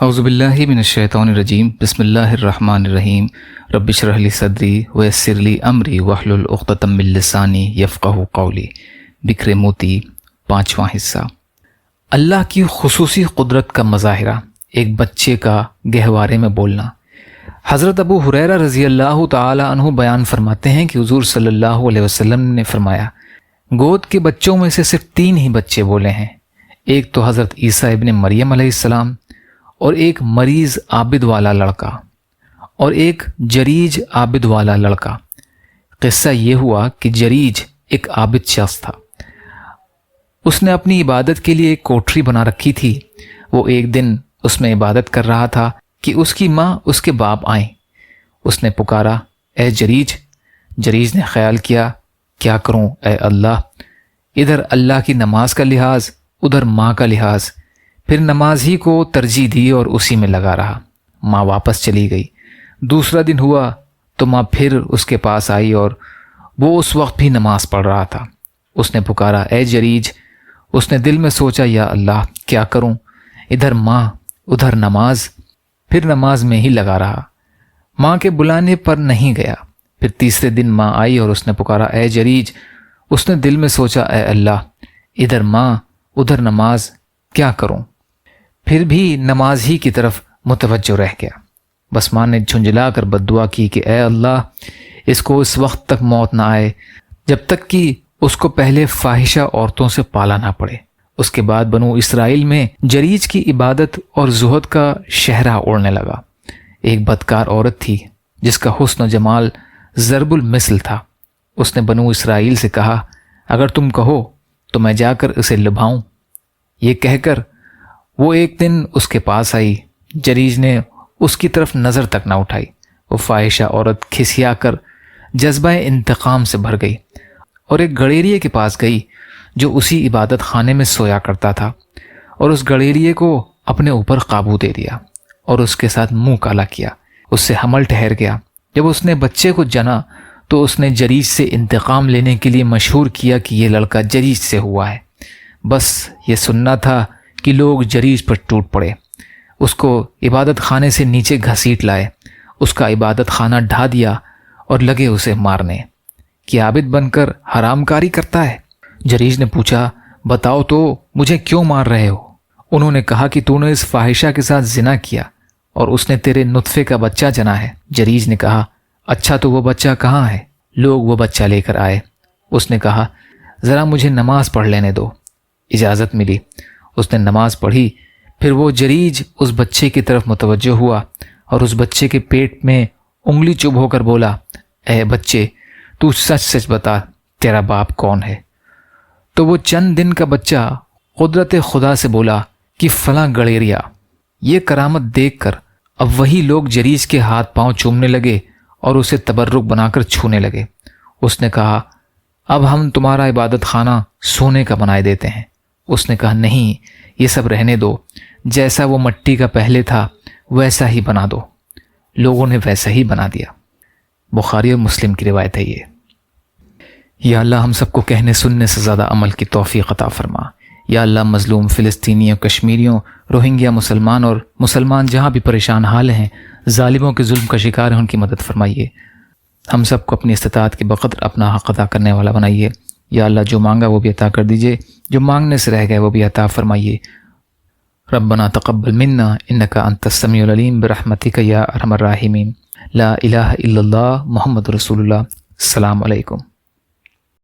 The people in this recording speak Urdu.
اعوذ باللہ من الشیطان الرجیم بسم اللہ الرحمن الرحیم رب اشرح لی صدری ویسر لی امری واحلل عقدۃ من لسانی یفقہوا قولی۔ بکھرے موتی، 5واں حصہ۔ اللہ کی خصوصی قدرت کا مظاہرہ، ایک بچے کا گہوارے میں بولنا۔ حضرت ابو ہریرہ رضی اللہ تعالی عنہ بیان فرماتے ہیں کہ حضور صلی اللہ علیہ وسلم نے فرمایا، گود کے بچوں میں سے صرف 3 ہی بچے بولے ہیں، ایک تو حضرت عیسیٰ ابن مریم علیہ السلام، اور ایک مریض عابد والا لڑکا، اور ایک جریج عابد والا لڑکا۔ قصہ یہ ہوا کہ جریج ایک عابد شخص تھا، اس نے اپنی عبادت کے لیے ایک کوٹھری بنا رکھی تھی۔ وہ ایک دن اس میں عبادت کر رہا تھا کہ اس کی ماں اس کے باپ آئیں۔ اس نے پکارا، اے جریج۔ جریج نے خیال کیا، کیا کروں اے اللہ، ادھر اللہ کی نماز کا لحاظ، ادھر ماں کا لحاظ۔ پھر نماز ہی کو ترجیح دی اور اسی میں لگا رہا۔ ماں واپس چلی گئی۔ دوسرا دن ہوا تو ماں پھر اس کے پاس آئی اور وہ اس وقت بھی نماز پڑھ رہا تھا۔ اس نے پکارا، اے جریج۔ اس نے دل میں سوچا، یا اللہ کیا کروں، ادھر ماں ادھر نماز، پھر نماز میں ہی لگا رہا۔ ماں کے بلانے پر نہیں گیا۔ پھر تیسرے دن ماں آئی اور اس نے پکارا، اے جریج۔ اس نے دل میں سوچا، اے اللہ ادھر ماں ادھر نماز، کیا کروں، پھر بھی نماز ہی کی طرف متوجہ رہ گیا۔ بس ماں نے جھنجھلا کر بد دعا کی کہ اے اللہ اس کو اس وقت تک موت نہ آئے جب تک کہ اس کو پہلے فاحشہ عورتوں سے پالا نہ پڑے۔ اس کے بعد بنو اسرائیل میں جریج کی عبادت اور زہد کا شہرہ اڑنے لگا۔ ایک بدکار عورت تھی جس کا حسن و جمال ضرب المثل تھا۔ اس نے بنو اسرائیل سے کہا، اگر تم کہو تو میں جا کر اسے لبھاؤں۔ یہ کہہ کر وہ ایک دن اس کے پاس آئی۔ جریج نے اس کی طرف نظر تک نہ اٹھائی۔ وہ فاحشہ عورت کھسیا کر جذبہ انتقام سے بھر گئی اور ایک گڑیریے کے پاس گئی جو اسی عبادت خانے میں سویا کرتا تھا، اور اس گڑیریے کو اپنے اوپر قابو دے دیا اور اس کے ساتھ منہ کالا کیا۔ اس سے حمل ٹھہر گیا۔ جب اس نے بچے کو جنا تو اس نے جریج سے انتقام لینے کے لیے مشہور کیا کہ یہ لڑکا جریج سے ہوا ہے۔ بس یہ سننا تھا کہ لوگ جریج پر ٹوٹ پڑے، اس کو عبادت خانے سے نیچے گھسیٹ لائے، اس کا عبادت خانہ ڈھا دیا اور لگے اسے مارنے کہ عابد بن کر حرام کاری کرتا ہے۔ جریج نے پوچھا، بتاؤ تو مجھے کیوں مار رہے ہو؟ انہوں نے کہا کہ تو نے اس فاحشہ کے ساتھ زنا کیا اور اس نے تیرے نطفے کا بچہ جنا ہے۔ جریج نے کہا، اچھا تو وہ بچہ کہاں ہے؟ لوگ وہ بچہ لے کر آئے۔ اس نے کہا، ذرا مجھے نماز پڑھ لینے دو۔ اجازت ملی۔ اس نے نماز پڑھی۔ پھر وہ جریج اس بچے کی طرف متوجہ ہوا اور اس بچے کے پیٹ میں انگلی چبھ ہو کر بولا، اے بچے تو سچ سچ بتا، تیرا باپ کون ہے؟ تو وہ چند دن کا بچہ قدرت خدا سے بولا کہ فلاں گڑیریا۔ یہ کرامت دیکھ کر اب وہی لوگ جریج کے ہاتھ پاؤں چومنے لگے اور اسے تبرک بنا کر چھونے لگے۔ اس نے کہا، اب ہم تمہارا عبادت خانہ سونے کا بنائے دیتے ہیں۔ اس نے کہا، نہیں، یہ سب رہنے دو، جیسا وہ مٹی کا پہلے تھا ویسا ہی بنا دو۔ لوگوں نے ویسا ہی بنا دیا۔ بخاری اور مسلم کی روایت ہے یہ۔ یا اللہ ہم سب کو کہنے سننے سے زیادہ عمل کی توفیق عطا فرما۔ یا اللہ مظلوم فلسطینیوں، کشمیریوں، روہنگیا مسلمان اور مسلمان جہاں بھی پریشان حال ہیں، ظالموں کے ظلم کا شکار ہیں، ان کی مدد فرمائیے۔ ہم سب کو اپنی استطاعت کے بقدر اپنا حق ادا کرنے والا بنائیے۔ یا اللہ جو مانگا وہ بھی عطا کر دیجئے، جو مانگنے سے رہ گئے وہ بھی عطا فرمائیے۔ ربنا تقبل منا انک انت السمیع العلیم برحمتک یا ارحم الراحمین۔ لا الہ الا اللہ محمد رسول اللہ۔ السلام علیکم۔